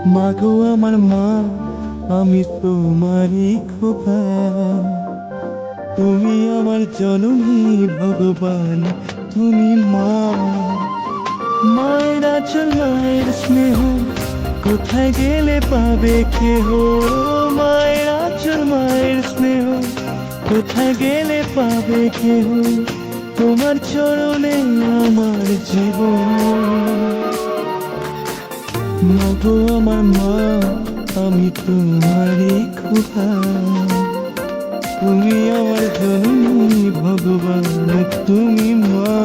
মাগো আমার মা, আমি তোমারই খোকা। তুমি আমার জননী ভগবান, তুমি মা। মায়ের আঁচল, মায়ের স্নেহ, কোথায় গেলে পাবে কেহ। মায়ের আঁচল, মায়ের স্নেহ, কোথায় গেলে পাবে কেহ। তোমার চরণে আমার জীবন। মাগো আমার মা, আমি তোমারই খোকা। তুমি আমার জননী ভগবান, তুমি মা।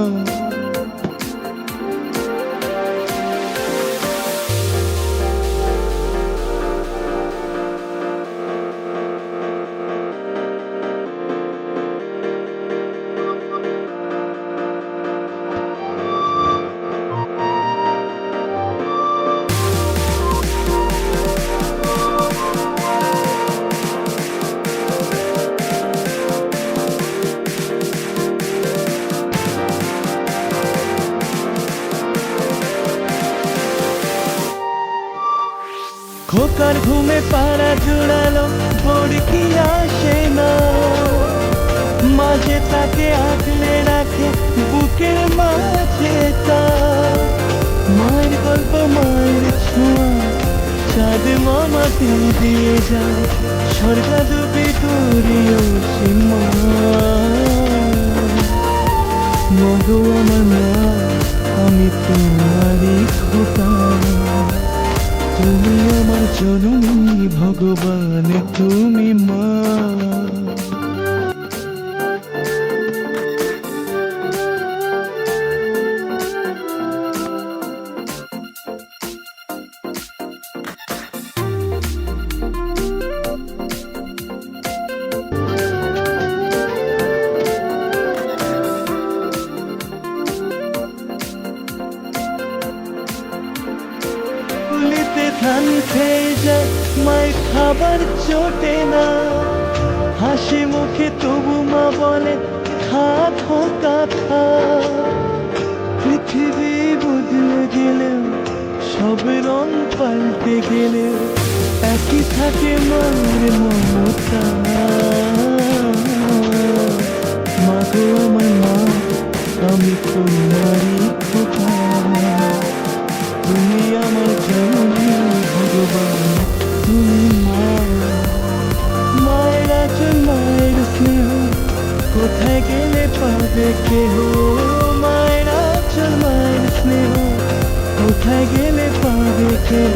খোকার ঘুমে পাড়া জোড়ালো, ভোর কি আসে না। মাঝে তাকে আগলে রাখে বুকের মাঝে তার। মায়ের গল্প, মায়ের ছোঁয়া, চাঁদ মামাকে দিয়ে যায়। স্বর্গাদপি করিও সীমা। মাগো আমার মা, আমি তোমারই খোকা। তুমি আমার জননী ভগবান, তুমি মা। তুলিতে ধান খেয়ে যায়, মায়ের খাবার জোটে না। হাসি মুখে তবু মা বলে, খা খোকা খা। পৃথিবী বদলে গেলেও, সব রং পাল্টে গেলেও, একই থাকে মায়ের মমতা। মাগো আমার মা, আমি তোমারই খোকা। তুমি আমার জননী ভগবান, তুমি মা। মায়ের আঁচল, মায়ের স্নেহ, কোথায় গেলে পাবে কেহ। মায়ের আঁচল, মায়ের স্নেহ, কোথায় গেলে পাবে কেহ।